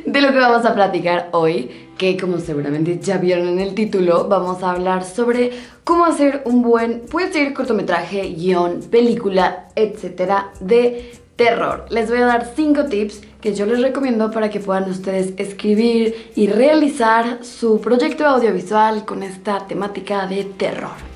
De lo que vamos a platicar hoy, que como seguramente ya vieron en el título, vamos a hablar sobre cómo hacer un buen, puede ser cortometraje, guión, película, etcétera, de terror. Les voy a dar 5 tips que yo les recomiendo para que puedan ustedes escribir y realizar su proyecto audiovisual con esta temática de terror.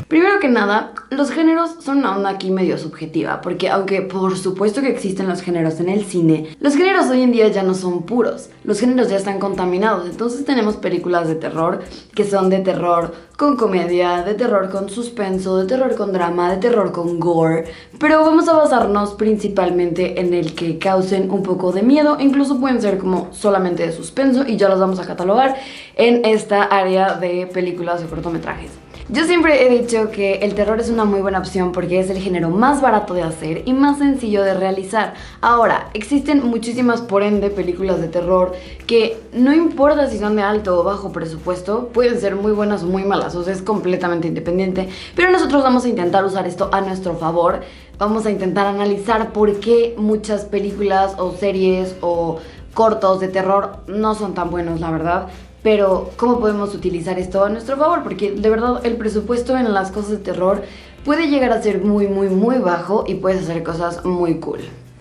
Primero que nada, los géneros son una onda aquí medio subjetiva, porque aunque por supuesto que existen los géneros en el cine, los géneros hoy en día ya no son puros, los géneros ya están contaminados, entonces tenemos películas de terror que son de terror con comedia, de terror con suspenso, de terror con drama, de terror con gore, pero vamos a basarnos principalmente en el que causen un poco de miedo, incluso pueden ser como solamente de suspenso y ya los vamos a catalogar en esta área de películas o cortometrajes. Yo siempre he dicho que el terror es una muy buena opción porque es el género más barato de hacer y más sencillo de realizar. Ahora, existen muchísimas, por ende, películas de terror que no importa si son de alto o bajo presupuesto, pueden ser muy buenas o muy malas, o sea, es completamente independiente, pero nosotros vamos a intentar usar esto a nuestro favor. Vamos a intentar analizar por qué muchas películas o series o cortos de terror no son tan buenos, la verdad. Pero, ¿cómo podemos utilizar esto a nuestro favor? Porque de verdad el presupuesto en las cosas de terror puede llegar a ser muy bajo y puedes hacer cosas muy cool.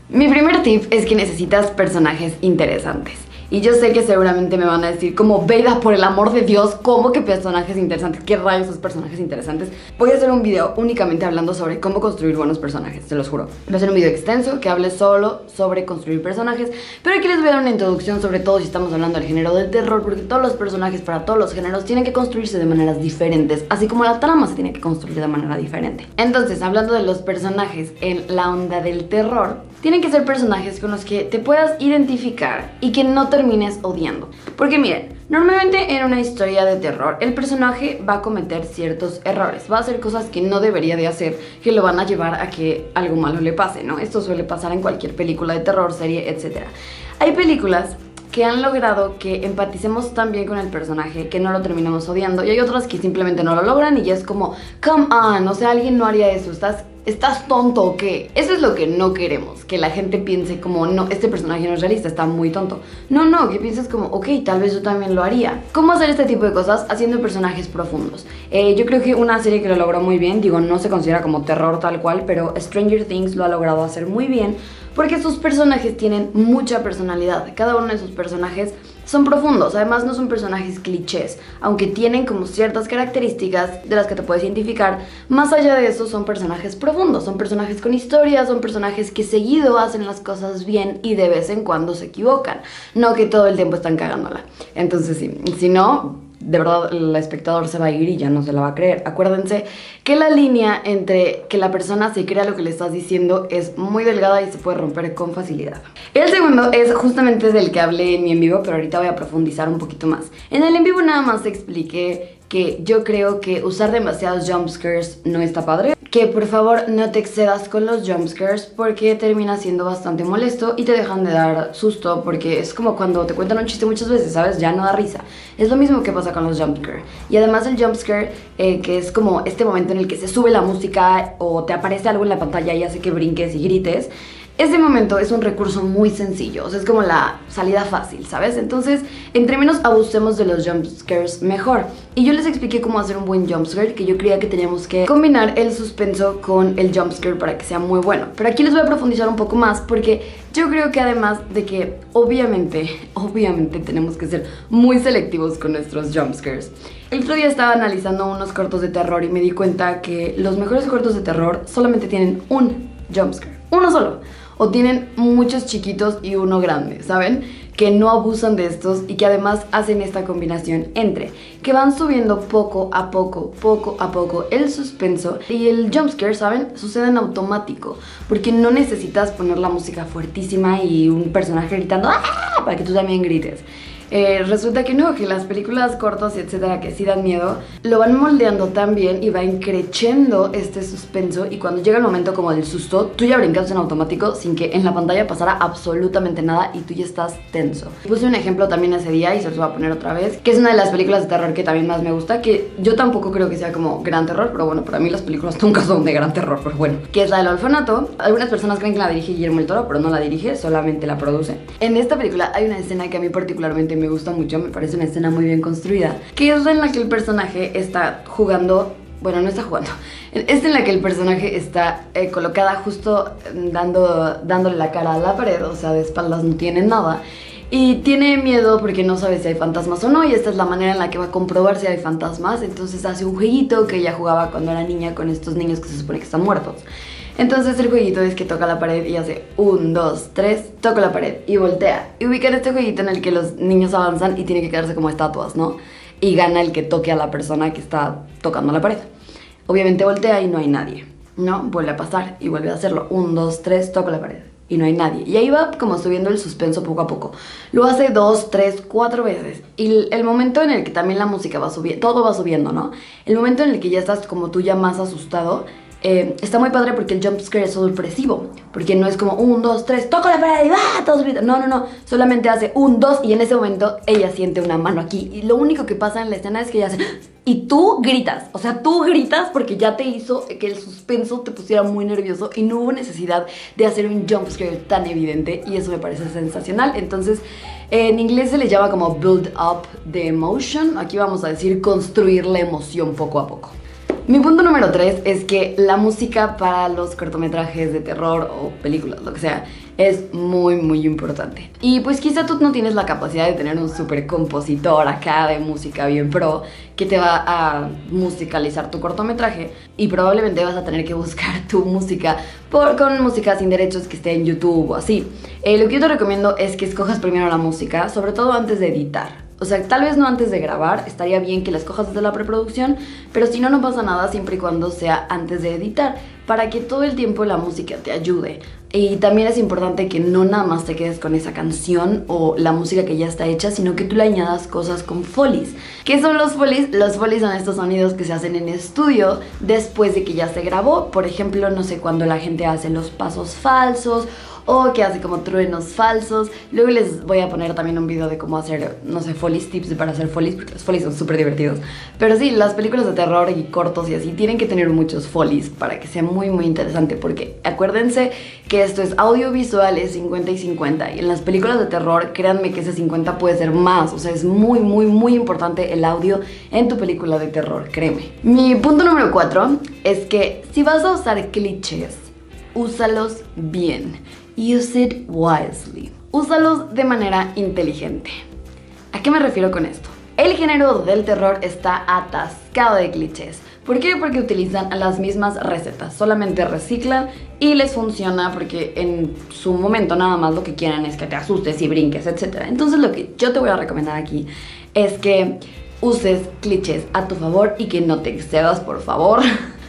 Mi primer tip es que necesitas personajes interesantes. Y yo sé que seguramente me van a decir como, Veida, por el amor de Dios, ¿cómo que personajes interesantes? ¿Qué rayos esos personajes interesantes? Voy a hacer un video únicamente hablando sobre cómo construir buenos personajes, se los juro. Voy a hacer un video extenso que hable solo sobre construir personajes, pero aquí les voy a dar una introducción, sobre todo si estamos hablando del género del terror, porque todos los personajes para todos los géneros tienen que construirse de maneras diferentes, así como la trama se tiene que construir de manera diferente. Entonces, hablando de los personajes en la onda del terror, tienen que ser personajes con los que te puedas identificar y que no termines odiando. Porque miren, normalmente en una historia de terror el personaje va a cometer ciertos errores, va a hacer cosas que no debería de hacer, que lo van a llevar a que algo malo le pase, ¿no? Esto suele pasar en cualquier película de terror, serie, etc. Hay películas que han logrado que empaticemos tan bien con el personaje que no lo terminamos odiando, y hay otras que simplemente no lo logran y ya es como, come on, o sea, alguien no haría eso, ¿Estás tonto o qué? Eso es lo que no queremos, que la gente piense como, no, este personaje no es realista, está muy tonto. No, que pienses como, ok, tal vez yo también lo haría. ¿Cómo hacer este tipo de cosas? Haciendo personajes profundos. Yo creo que una serie que lo logró muy bien, digo, no se considera como terror tal cual, pero Stranger Things lo ha logrado hacer muy bien porque sus personajes tienen mucha personalidad. Cada uno de sus personajes son profundos, además no son personajes clichés, aunque tienen como ciertas características de las que te puedes identificar. Más allá de eso son personajes profundos, son personajes con historias, son personajes que seguido hacen las cosas bien y de vez en cuando se equivocan, no que todo el tiempo están cagándola. Entonces sí, si no, de verdad el espectador se va a ir y ya no se la va a creer. Acuérdense que la línea entre que la persona se crea lo que le estás diciendo es muy delgada y se puede romper con facilidad. El segundo es justamente del que hablé en mi en vivo, pero ahorita voy a profundizar un poquito más. En el en vivo nada más expliqué que yo creo que usar demasiados jumpscares no está padre, que por favor no te excedas con los jumpscares porque termina siendo bastante molesto y te dejan de dar susto, porque es como cuando te cuentan un chiste muchas veces, ¿sabes? Ya no da risa. Es lo mismo que pasa con los jumpscares. Y además el jumpscare, que es como este momento en el que se sube la música o te aparece algo en la pantalla y hace que brinques y grites, ese momento es un recurso muy sencillo, o sea, es como la salida fácil, ¿sabes? Entonces, entre menos abusemos de los jumpscares, mejor. Y yo les expliqué cómo hacer un buen jumpscare, que yo creía que teníamos que combinar el suspenso con el jumpscare para que sea muy bueno. Pero aquí les voy a profundizar un poco más, porque yo creo que además de que obviamente tenemos que ser muy selectivos con nuestros jumpscares. El otro día estaba analizando unos cortos de terror y me di cuenta que los mejores cortos de terror solamente tienen un jumpscare, uno solo. O tienen muchos chiquitos y uno grande, ¿saben? Que no abusan de estos y que además hacen esta combinación entre que van subiendo poco a poco el suspenso y el jumpscare, ¿saben? Sucede en automático, porque no necesitas poner la música fuertísima y un personaje gritando ¡ah!, para que tú también grites. Resulta que no, que las películas cortas y etcétera que sí dan miedo, lo van moldeando tan bien y va increciendo este suspenso, y cuando llega el momento como del susto, tú ya brincas en automático sin que en la pantalla pasara absolutamente nada y tú ya estás tenso. Puse un ejemplo también ese día y se los voy a poner otra vez, que es una de las películas de terror que también más me gusta, que yo tampoco creo que sea como gran terror, pero bueno, para mí las películas nunca son de gran terror, pero bueno, que es la del orfanato. Algunas personas creen que la dirige Guillermo del Toro, pero no la dirige, solamente la produce. En esta película hay una escena que a mí particularmente me gusta mucho, me parece una escena muy bien construida, que es en la que el personaje está jugando, bueno, no está jugando, es en la que el personaje está colocada justo dándole la cara a la pared, o sea, de espaldas no tiene nada, y tiene miedo porque no sabe si hay fantasmas o no, y esta es la manera en la que va a comprobar si hay fantasmas. Entonces hace un jueguito que ella jugaba cuando era niña con estos niños que se supone que están muertos. Entonces el jueguito es que toca la pared y hace 1, 2, 3, toca la pared y voltea. Y ubican este jueguito en el que los niños avanzan y tienen que quedarse como estatuas, ¿no? Y gana el que toque a la persona que está tocando la pared. Obviamente voltea y no hay nadie, ¿no? Vuelve a pasar y vuelve a hacerlo. 1, 2, 3, toca la pared y no hay nadie. Y ahí va como subiendo el suspenso poco a poco. Lo hace 2, 3, 4 veces. Y el momento en el que también la música va subiendo, todo va subiendo, ¿no? El momento en el que ya estás como tú ya más asustado, está muy padre porque el jumpscare es sorpresivo, porque no es como 1, 2, 3, toca la pared y ¡ah! Todos gritan. No, solamente hace 1, 2 y en ese momento ella siente una mano aquí y lo único que pasa en la escena es que ella hace y tú gritas, o sea, tú gritas porque ya te hizo que el suspenso te pusiera muy nervioso y no hubo necesidad de hacer un jumpscare tan evidente, y eso me parece sensacional. Entonces, en inglés se le llama como build up the emotion, aquí vamos a decir construir la emoción poco a poco. Mi punto número 3 es que la música para los cortometrajes de terror o películas, lo que sea, es muy importante. Y pues quizá tú no tienes la capacidad de tener un super compositor acá de música bien pro que te va a musicalizar tu cortometraje, y probablemente vas a tener que buscar tu música con música sin derechos que esté en YouTube o así. Lo que yo te recomiendo es que escojas primero la música, sobre todo antes de editar. O sea, tal vez no antes de grabar, estaría bien que las cojas desde la preproducción, pero si no, no pasa nada siempre y cuando sea antes de editar, para que todo el tiempo la música te ayude. Y también es importante que no nada más te quedes con esa canción o la música que ya está hecha, sino que tú le añadas cosas con Foleys. ¿Qué son los Foleys? Los Foleys son estos sonidos que se hacen en estudio después de que ya se grabó. Por ejemplo, no sé, cuando la gente hace los pasos falsos o que hace como truenos falsos. Luego les voy a poner también un video de cómo hacer, no sé, Foleys, tips para hacer Foleys, porque los Foleys son súper divertidos. Pero sí, las películas de terror y cortos y así tienen que tener muchos Foleys para que sea muy interesante, porque acuérdense que esto es audiovisual, es 50 y 50, y en las películas de terror, créanme que ese 50 puede ser más. O sea, es muy importante el audio en tu película de terror, créeme. Mi punto número 4 es que si vas a usar clichés, úsalos bien. Use it wisely. Úsalos de manera inteligente. ¿A qué me refiero con esto? El género del terror está atascado de clichés. ¿Por qué? Porque utilizan las mismas recetas, solamente reciclan y les funciona porque en su momento nada más lo que quieren es que te asustes y brinques, etc. Entonces lo que yo te voy a recomendar aquí es que uses clichés a tu favor y que no te excedas, por favor.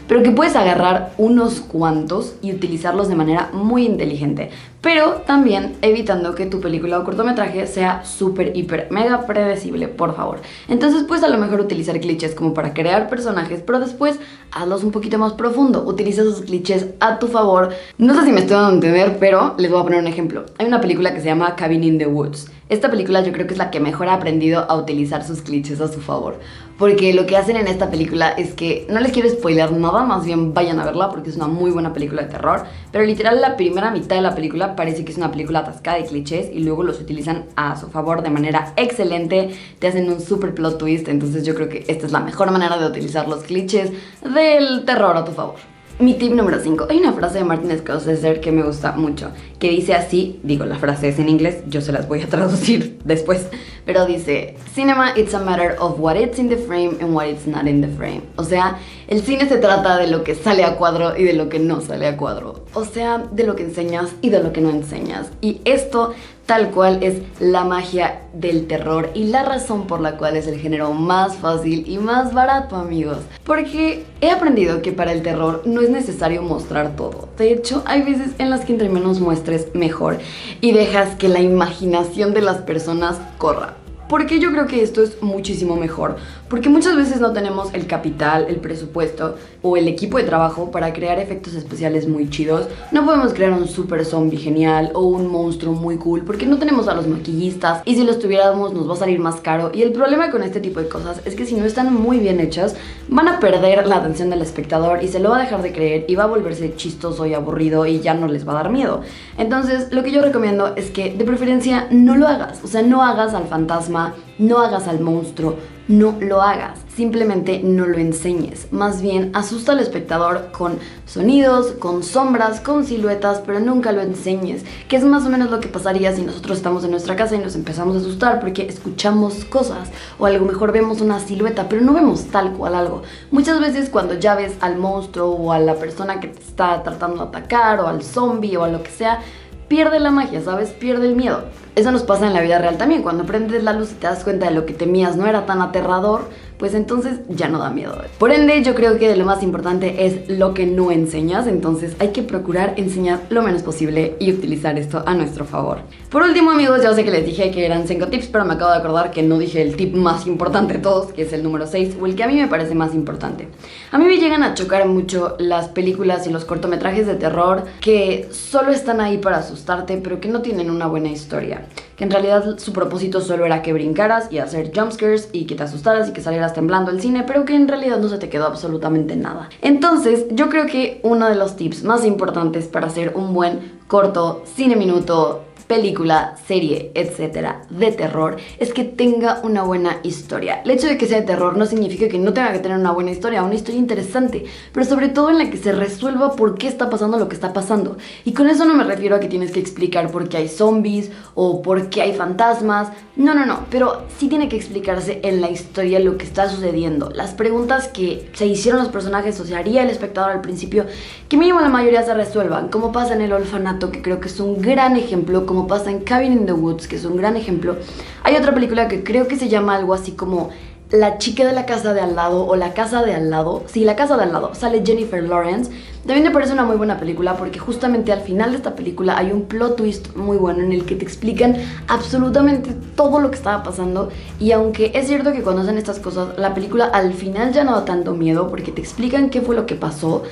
Pero que puedes agarrar unos cuantos y utilizarlos de manera muy inteligente, pero también evitando que tu película o cortometraje sea súper, hiper, mega predecible, por favor. Entonces puedes a lo mejor utilizar clichés como para crear personajes, pero después hazlos un poquito más profundo, utiliza esos clichés a tu favor. No sé si me estoy dando a entender, pero les voy a poner un ejemplo. Hay una película que se llama Cabin in the Woods. Esta película yo creo que es la que mejor ha aprendido a utilizar sus clichés a su favor, porque lo que hacen en esta película es que, no les quiero spoiler nada, más bien vayan a verla porque es una muy buena película de terror, pero literal la primera mitad de la película parece que es una película atascada de clichés y luego los utilizan a su favor de manera excelente, te hacen un super plot twist. Entonces yo creo que esta es la mejor manera de utilizar los clichés del terror a tu favor. Mi tip número 5. Hay una frase de Martin Scorsese que me gusta mucho, que dice así, digo, la frase es en inglés, yo se las voy a traducir después, pero dice: Cinema, it's a matter of what it's in the frame and what it's not in the frame. O sea, el cine se trata de lo que sale a cuadro y de lo que no sale a cuadro. O sea, de lo que enseñas y de lo que no enseñas. Y esto tal cual es la magia del terror y la razón por la cual es el género más fácil y más barato, amigos. Porque he aprendido que para el terror no es necesario mostrar todo. De hecho, hay veces en las que entre menos muestres, mejor. Y dejas que la imaginación de las personas corra. Porque yo creo que esto es muchísimo mejor. Porque muchas veces no tenemos el capital, el presupuesto o el equipo de trabajo para crear efectos especiales muy chidos. No podemos crear un super zombie genial o un monstruo muy cool porque no tenemos a los maquillistas, y si los tuviéramos nos va a salir más caro. Y el problema con este tipo de cosas es que si no están muy bien hechas, van a perder la atención del espectador y se lo va a dejar de creer y va a volverse chistoso y aburrido y ya no les va a dar miedo. Entonces, lo que yo recomiendo es que de preferencia no lo hagas. O sea, no hagas al fantasma, no hagas al monstruo, no lo hagas, simplemente no lo enseñes. Más bien, asusta al espectador con sonidos, con sombras, con siluetas, pero nunca lo enseñes. Que es más o menos lo que pasaría si nosotros estamos en nuestra casa y nos empezamos a asustar porque escuchamos cosas, o a lo mejor vemos una silueta, pero no vemos tal cual algo. Muchas veces cuando ya ves al monstruo o a la persona que te está tratando de atacar, o al zombie o a lo que sea, pierde la magia, ¿sabes? Pierde el miedo. Eso nos pasa en la vida real también. Cuando prendes la luz y te das cuenta de lo que temías no era tan aterrador, pues entonces ya no da miedo. Por ende, yo creo que lo más importante es lo que no enseñas. Entonces hay que procurar enseñar lo menos posible y utilizar esto a nuestro favor. Por último, amigos, ya sé que les dije que eran 5 tips, pero me acabo de acordar que no dije el tip más importante de todos, que es el número 6, o el que a mí me parece más importante. A mí me llegan a chocar mucho las películas y los cortometrajes de terror que solo están ahí para asustarte, pero que no tienen una buena historia. Que en realidad su propósito solo era que brincaras y hacer jumpscares y que te asustaras y que salieras temblando el cine, pero que en realidad no se te quedó absolutamente nada. Entonces, yo creo que uno de los tips más importantes para hacer un buen corto, cine minuto, película, serie, etcétera, de terror, es que tenga una buena historia. El hecho de que sea de terror no significa que no tenga que tener una buena historia interesante, pero sobre todo en la que se resuelva por qué está pasando lo que está pasando. Y con eso no me refiero a que tienes que explicar por qué hay zombies o por qué hay fantasmas. No, pero sí tiene que explicarse en la historia lo que está sucediendo. Las preguntas que se hicieron los personajes o se haría el espectador al principio, que mínimo la mayoría se resuelvan, como pasa en El Orfanato, que creo que es un gran ejemplo, como pasa en Cabin in the Woods, que es un gran ejemplo. Hay otra película que creo que se llama algo así como La chica de la casa de al lado o La casa de al lado. Sí, La casa de al lado. Sale Jennifer Lawrence. También me parece una muy buena película porque justamente al final de esta película hay un plot twist muy bueno en el que te explican absolutamente todo lo que estaba pasando. Y aunque es cierto que cuando hacen estas cosas, la película al final ya no da tanto miedo porque te explican qué fue lo que pasó,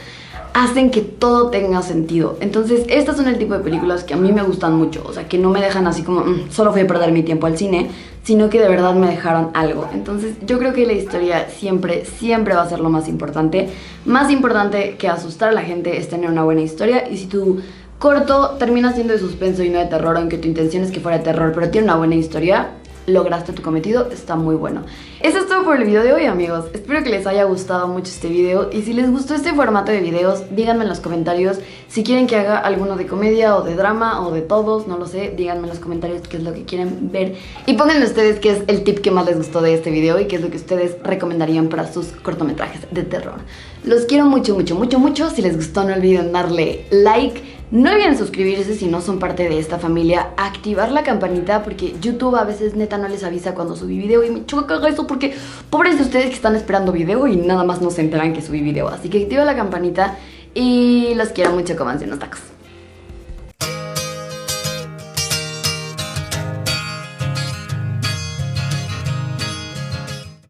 hacen que todo tenga sentido. Entonces, estas son el tipo de películas que a mí me gustan mucho. O sea, que no me dejan así como, solo fui a perder mi tiempo al cine, sino que de verdad me dejaron algo. Entonces, yo creo que la historia siempre va a ser lo más importante. Más importante que asustar a la gente es tener una buena historia. Y si tu corto termina siendo de suspenso y no de terror, aunque tu intención es que fuera de terror, pero tiene una buena historia, lograste tu cometido, está muy bueno. Eso es todo por el video de hoy, amigos. Espero que les haya gustado mucho este video, y si les gustó este formato de videos, díganme en los comentarios si quieren que haga alguno de comedia o de drama o de todos, no lo sé. Díganme en los comentarios qué es lo que quieren ver y pónganme ustedes qué es el tip que más les gustó de este video y qué es lo que ustedes recomendarían para sus cortometrajes de terror. Los quiero mucho. Si les gustó, no olviden darle like. No olviden suscribirse si no son parte de esta familia, activar la campanita porque YouTube a veces neta no les avisa cuando subí video y me choca eso porque pobres de ustedes que están esperando video y nada más no se enteran que subí video. Así que activa la campanita y los quiero mucho, comanse unos tacos.